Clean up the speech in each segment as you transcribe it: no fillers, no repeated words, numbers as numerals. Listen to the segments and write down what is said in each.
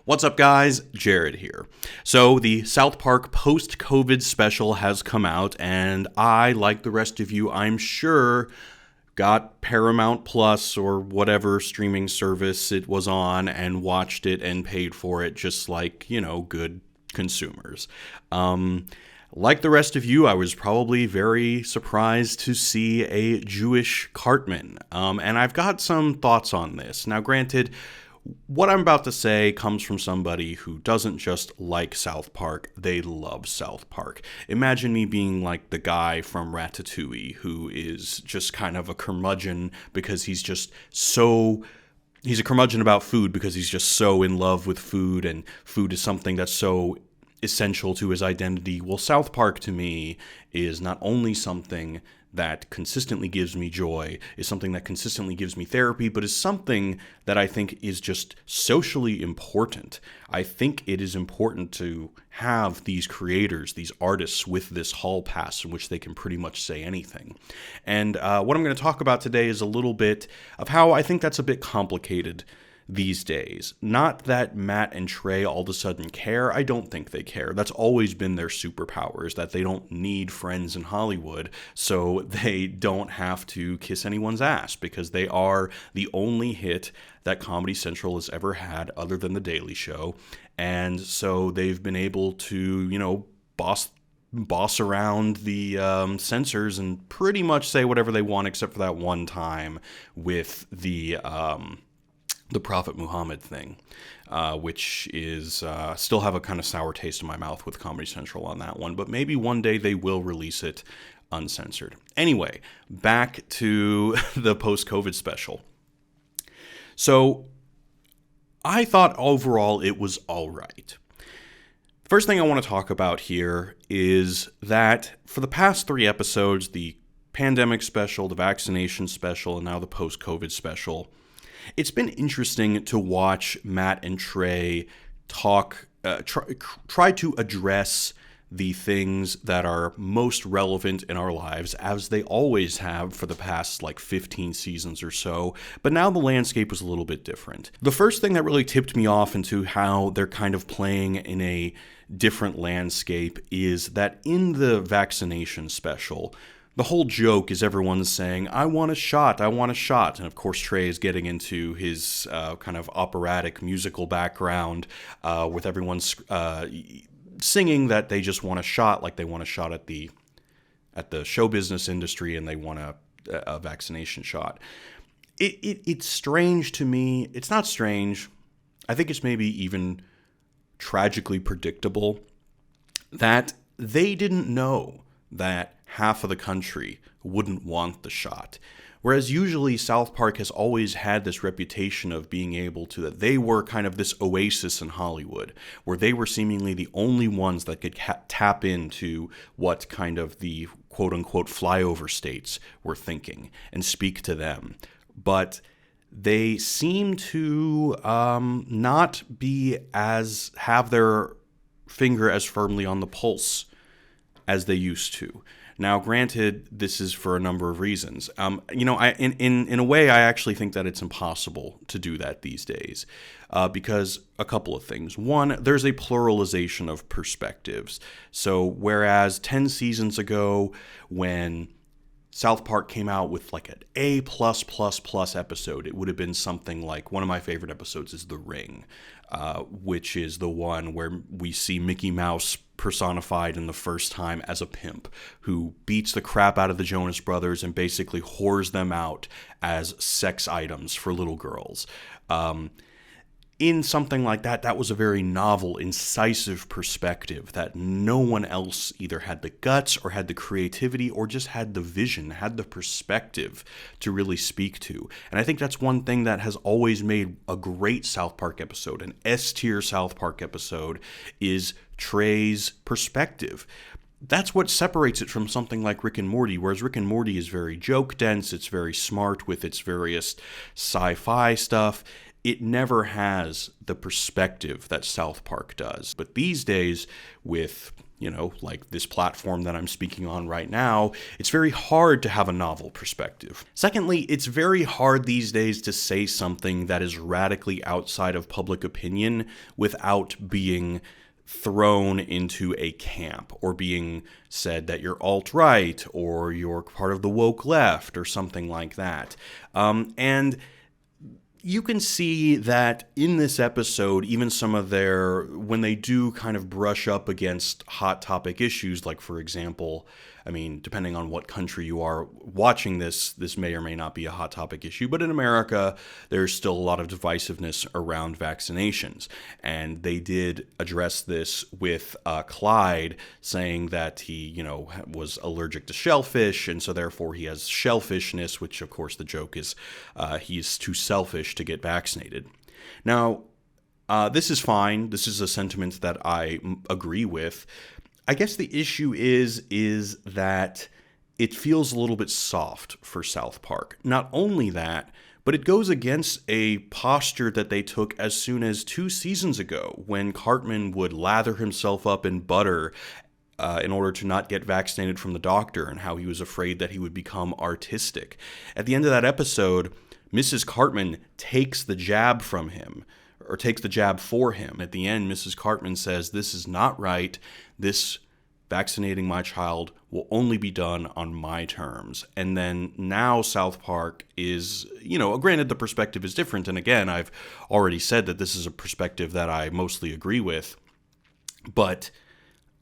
What's up, guys? Jared here. So, the South Park post-COVID special has come out, and I, like the rest of you, I'm sure, got Paramount Plus or whatever streaming service it was on and watched it and paid for it just like, good consumers. Like the rest of you, I was probably very surprised to see a Jewish Cartman, and I've got some thoughts on this. Now, granted, what I'm about to say comes from somebody who doesn't just like South Park, they love South Park. Imagine me being like the guy from Ratatouille who is just kind of a curmudgeon because he's a curmudgeon about food because he's just so in love with food, and food is something that's so essential to his identity. Well, South Park to me is not only something that consistently gives me joy, is something that consistently gives me therapy, but is something that I think is just socially important. I think it is important to have these creators, these artists with this hall pass in which they can pretty much say anything. And what I'm going to talk about today is a little bit of how I think that's a bit complicated these days. Not that Matt and Trey all of a sudden care. I don't think they care. That's always been their superpower, is that they don't need friends in Hollywood, so they don't have to kiss anyone's ass, because they are the only hit that Comedy Central has ever had other than The Daily Show. And so they've been able to, boss around the censors and pretty much say whatever they want, except for that one time with the Prophet Muhammad thing, which is still have a kind of sour taste in my mouth with Comedy Central on that one, but maybe one day they will release it uncensored. Anyway, back to the post-COVID special. So I thought overall it was all right. First thing I want to talk about here is that for the past 3 episodes, the pandemic special, the vaccination special, and now the post-COVID special, it's been interesting to watch Matt and Trey try to address the things that are most relevant in our lives, as they always have for the past 15 seasons or so, but now the landscape was a little bit different. The first thing that really tipped me off into how they're kind of playing in a different landscape is that in the vaccination special, the whole joke is everyone's saying, I want a shot. And of course, Trey is getting into his kind of operatic musical background with everyone singing that they just want a shot, like they want a shot at the show business industry and they want a vaccination shot. It's strange to me. It's not strange. I think it's maybe even tragically predictable that they didn't know that half of the country wouldn't want the shot. Whereas usually South Park has always had this reputation of being able to, that they were kind of this oasis in Hollywood, where they were seemingly the only ones that could tap into what kind of the quote-unquote flyover states were thinking and speak to them. But they seem to not have their finger as firmly on the pulse as they used to. Now, granted, this is for a number of reasons. In a way, I actually think that it's impossible to do that these days because a couple of things. One, there's a pluralization of perspectives. So whereas 10 seasons ago, when South Park came out with an A+++ episode, it would have been something like, one of my favorite episodes is The Ring, which is the one where we see Mickey Mouse personified in the first time as a pimp who beats the crap out of the Jonas Brothers and basically whores them out as sex items for little girls. In something like that, that was a very novel, incisive perspective that no one else either had the guts or had the creativity or just had the vision, had the perspective to really speak to. And I think that's one thing that has always made a great South Park episode, an S-tier South Park episode, is Trey's perspective. That's what separates it from something like Rick and Morty, whereas Rick and Morty is very joke-dense, it's very smart with its various sci-fi stuff. It never has the perspective that South Park does. But these days, with like this platform that I'm speaking on right now, it's very hard to have a novel perspective. Secondly, it's very hard these days to say something that is radically outside of public opinion without being thrown into a camp or being said that you're alt-right or you're part of the woke left or something like that. And you can see that in this episode, even some of when they do kind of brush up against hot topic issues, like, for example, depending on what country you are watching this may or may not be a hot topic issue, but in America, there's still a lot of divisiveness around vaccinations. And they did address this with Clyde saying that he, was allergic to shellfish, and so therefore he has shellfishness, which of course the joke is he's too selfish to get vaccinated. Now, this is fine. This is a sentiment that I agree with. I guess the issue is that it feels a little bit soft for South Park. Not only that, but it goes against a posture that they took as soon as 2 seasons ago, when Cartman would lather himself up in butter in order to not get vaccinated from the doctor, and how he was afraid that he would become artistic. At the end of that episode, Mrs. Cartman takes the jab from him, or takes the jab for him. At the end, Mrs. Cartman says, "This is not right. This vaccinating my child will only be done on my terms." And then now South Park is, granted the perspective is different. And again, I've already said that this is a perspective that I mostly agree with. But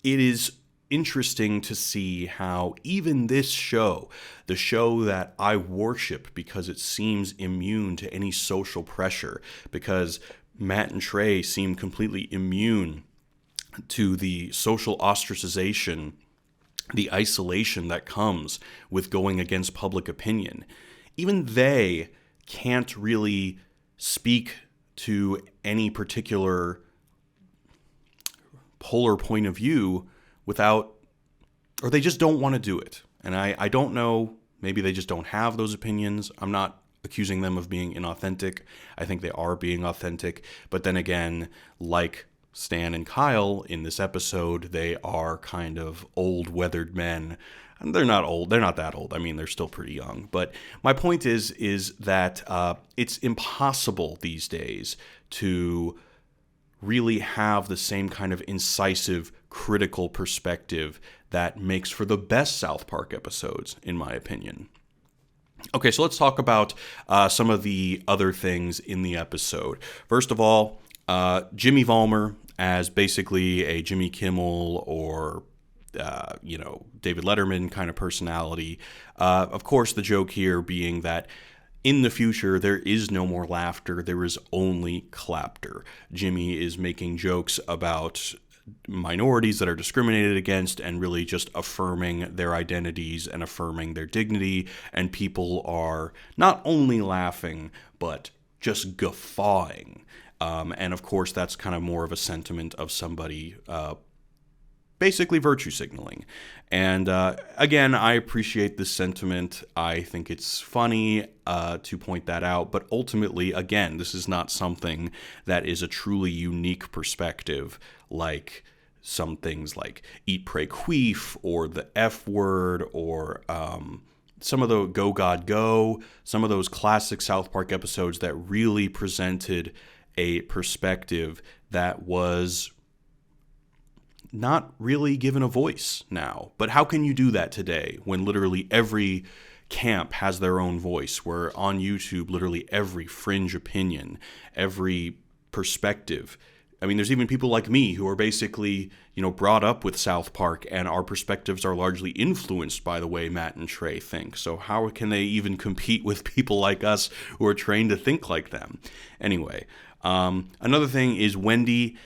it is interesting to see how even this show, the show that I worship because it seems immune to any social pressure, because Matt and Trey seem completely immune to the social ostracization, the isolation that comes with going against public opinion. Even they can't really speak to any particular polar point of view or they just don't want to do it. And I don't know, maybe they just don't have those opinions. I'm not accusing them of being inauthentic. I think they are being authentic. But then again, like Stan and Kyle in this episode, they are kind of old, weathered men. And they're not old. They're not that old. They're still pretty young. But my point is that it's impossible these days to really have the same kind of incisive, critical perspective that makes for the best South Park episodes, in my opinion. Okay, so let's talk about some of the other things in the episode. First of all, Jimmy Valmer as basically a Jimmy Kimmel or David Letterman kind of personality. Of course, the joke here being that in the future, there is no more laughter. There is only clapter. Jimmy is making jokes about minorities that are discriminated against and really just affirming their identities and affirming their dignity. And people are not only laughing, but just guffawing. And of course, that's kind of more of a sentiment of somebody basically virtue signaling. And again, I appreciate this sentiment. I think it's funny to point that out. But ultimately, again, this is not something that is a truly unique perspective, like some things like Eat, Pray, Queef, or the F word, or some of the Go, God, Go, some of those classic South Park episodes that really presented a perspective that was not really given a voice now. But how can you do that today when literally every camp has their own voice, where on YouTube literally every fringe opinion, every perspective, there's even people like me who are basically, brought up with South Park, and our perspectives are largely influenced by the way Matt and Trey think. So how can they even compete with people like us who are trained to think like them? Anyway, another thing is Wendy.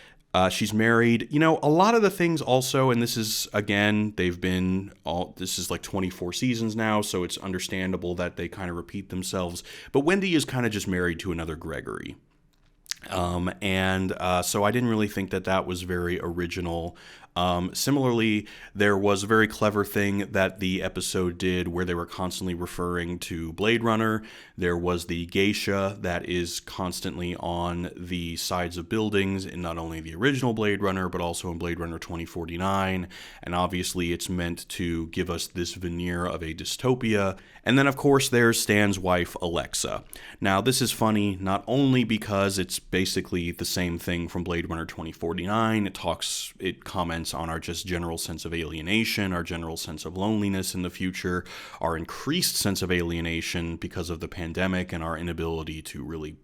She's married. A lot of the things also, and this is, again, this is like 24 seasons now, so it's understandable that they kind of repeat themselves. But Wendy is kind of just married to another Gregory. So I didn't really think that was very original. Similarly, there was a very clever thing that the episode did where they were constantly referring to Blade Runner. There was the geisha that is constantly on the sides of buildings in not only the original Blade Runner, but also in Blade Runner 2049. And obviously, it's meant to give us this veneer of a dystopia. And then, of course, there's Stan's wife, Alexa. Now, this is funny not only because it's basically the same thing from Blade Runner 2049. It comments on our just general sense of alienation, our general sense of loneliness in the future, our increased sense of alienation because of the pandemic and our inability to really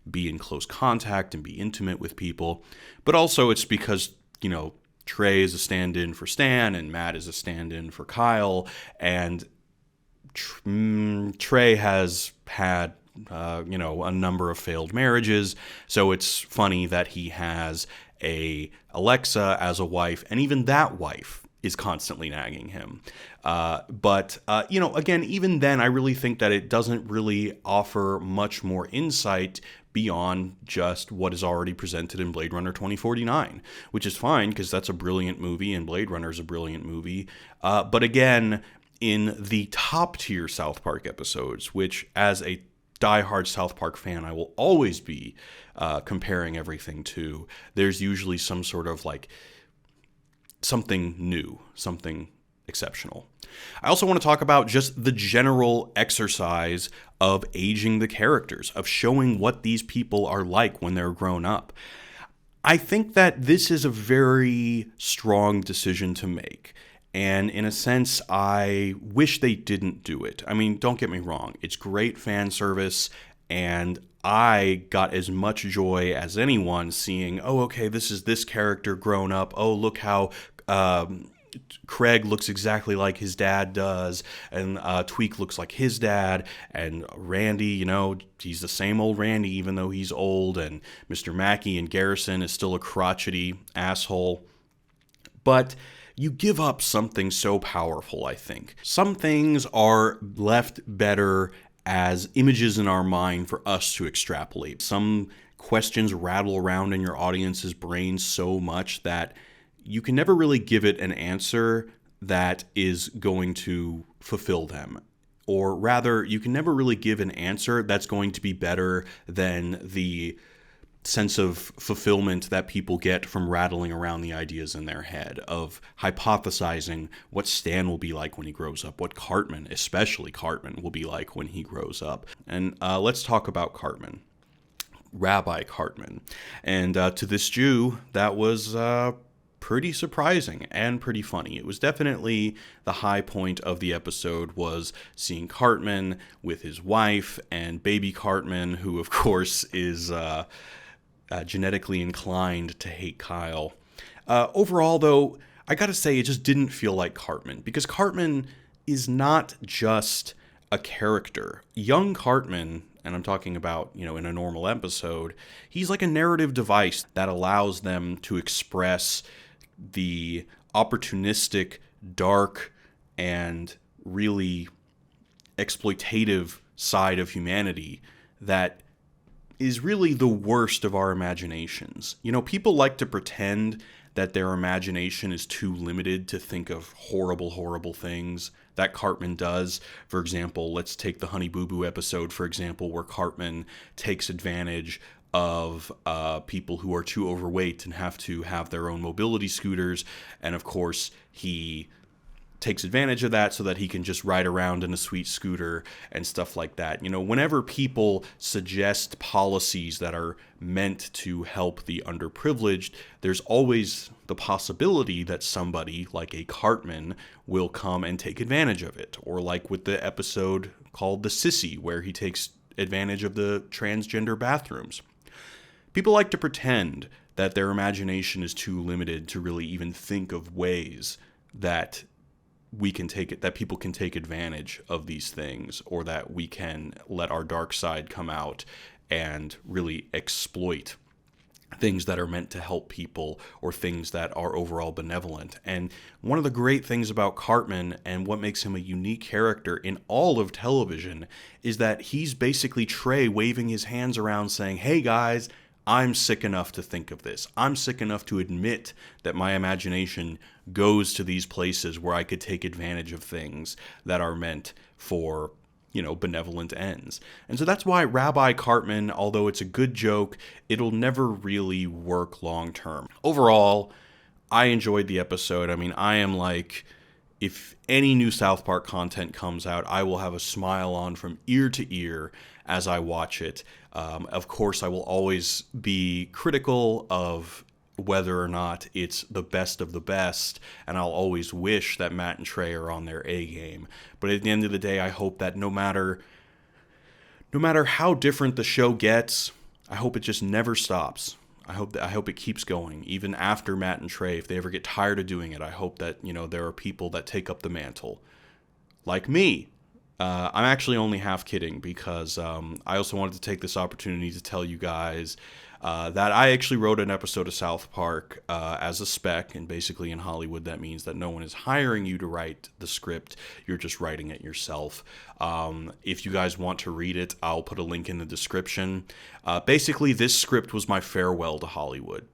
be in close contact and be intimate with people. But also it's because, Trey is a stand-in for Stan and Matt is a stand-in for Kyle, and Trey has had a number of failed marriages, so it's funny that he has a Alexa as a wife, and even that wife is constantly nagging him. But again, even then, I really think that it doesn't really offer much more insight beyond just what is already presented in Blade Runner 2049, which is fine because that's a brilliant movie and Blade Runner is a brilliant movie. But again, in the top tier South Park episodes, which as a diehard South Park fan I will always be comparing everything to, there's usually some sort of something new, something exceptional. I also want to talk about just the general exercise of aging the characters, of showing what these people are like when they're grown up. I think that this is a very strong decision to make. And in a sense, I wish they didn't do it. I mean, don't get me wrong. It's great fan service, and I got as much joy as anyone seeing, oh, okay, this is this character grown up. Oh, look how Craig looks exactly like his dad does, and Tweak looks like his dad, and Randy, he's the same old Randy even though he's old, and Mr. Mackey and Garrison is still a crotchety asshole. But you give up something so powerful, I think. Some things are left better as images in our mind for us to extrapolate. Some questions rattle around in your audience's brain so much that you can never really give it an answer that is going to fulfill them. Or rather, you can never really give an answer that's going to be better than the sense of fulfillment that people get from rattling around the ideas in their head, of hypothesizing what Stan will be like when he grows up, what Cartman, especially Cartman, will be like when he grows up. And let's talk about Cartman. Rabbi Cartman. And to this Jew, that was pretty surprising and pretty funny. It was definitely the high point of the episode, was seeing Cartman with his wife and baby Cartman, who of course is genetically inclined to hate Kyle. Overall, though, I gotta say, it just didn't feel like Cartman, because Cartman is not just a character. Young Cartman, and I'm talking about, in a normal episode, he's like a narrative device that allows them to express the opportunistic, dark, and really exploitative side of humanity that is really the worst of our imaginations. People like to pretend that their imagination is too limited to think of horrible, horrible things. That Cartman does. For example, let's take the Honey Boo Boo episode, for example, where Cartman takes advantage of people who are too overweight and have to have their own mobility scooters. And of course, he takes advantage of that so that he can just ride around in a sweet scooter and stuff like that. Whenever people suggest policies that are meant to help the underprivileged, there's always the possibility that somebody like a Cartman will come and take advantage of it. Or like with the episode called The Sissy, where he takes advantage of the transgender bathrooms. People like to pretend that their imagination is too limited to really even think of ways that that people can take advantage of these things, or that we can let our dark side come out and really exploit things that are meant to help people, or things that are overall benevolent. And one of the great things about Cartman, and what makes him a unique character in all of television, is that he's basically Trey waving his hands around saying, hey guys, I'm sick enough to think of this. I'm sick enough to admit that my imagination goes to these places where I could take advantage of things that are meant for, benevolent ends. And so that's why Rabbi Cartman, although it's a good joke, it'll never really work long term. Overall, I enjoyed the episode. I mean, I am like, if any new South Park content comes out, I will have a smile on from ear to ear as I watch it. Of course, I will always be critical of whether or not it's the best of the best, and I'll always wish that Matt and Trey are on their A game. But at the end of the day, I hope that no matter how different the show gets, I hope it just never stops. I hope it keeps going, even after Matt and Trey. If they ever get tired of doing it, I hope that there are people that take up the mantle, like me. I'm actually only half kidding, because I also wanted to take this opportunity to tell you guys that I actually wrote an episode of South Park as a spec, and basically in Hollywood that means that no one is hiring you to write the script, you're just writing it yourself. If you guys want to read it, I'll put a link in the description. Basically, this script was my farewell to Hollywood.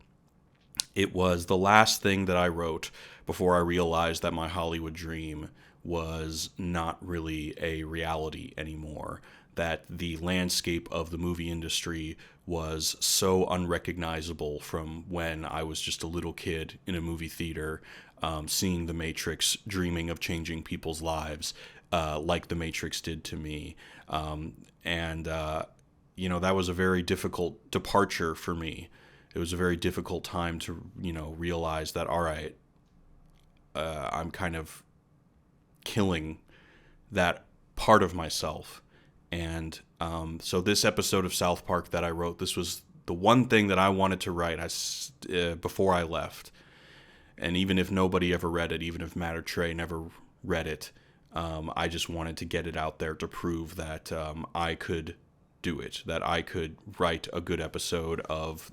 It was the last thing that I wrote before I realized that my Hollywood dream was not really a reality anymore, that the landscape of the movie industry was so unrecognizable from when I was just a little kid in a movie theater, seeing The Matrix, dreaming of changing people's lives like The Matrix did to me. That was a very difficult departure for me. It was a very difficult time to, realize that, all right, I'm kind of killing that part of myself. And so this episode of South Park that I wrote, this was the one thing that I wanted to write before I left. And even if nobody ever read it, even if Matt or Trey never read it, I just wanted to get it out there to prove that I could do it, that I could write a good episode of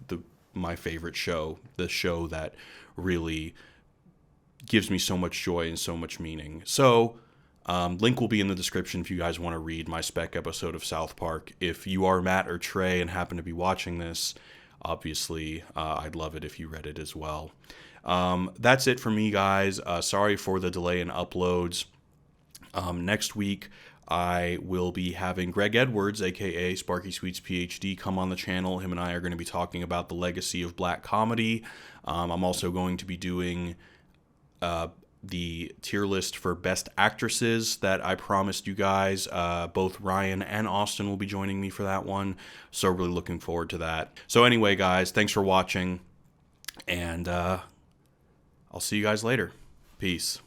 my favorite show, the show that really gives me so much joy and so much meaning. So, link will be in the description if you guys want to read my spec episode of South Park. If you are Matt or Trey and happen to be watching this, obviously, I'd love it if you read it as well. That's it for me, guys. Sorry for the delay in uploads. Next week, I will be having Greg Edwards, aka Sparky Sweets PhD, come on the channel. Him and I are going to be talking about the legacy of black comedy. I'm also going to be doing the tier list for best actresses that I promised you guys. Both Ryan and Austin will be joining me for that one, so really looking forward to that. So anyway, guys, thanks for watching, and I'll see you guys later. Peace.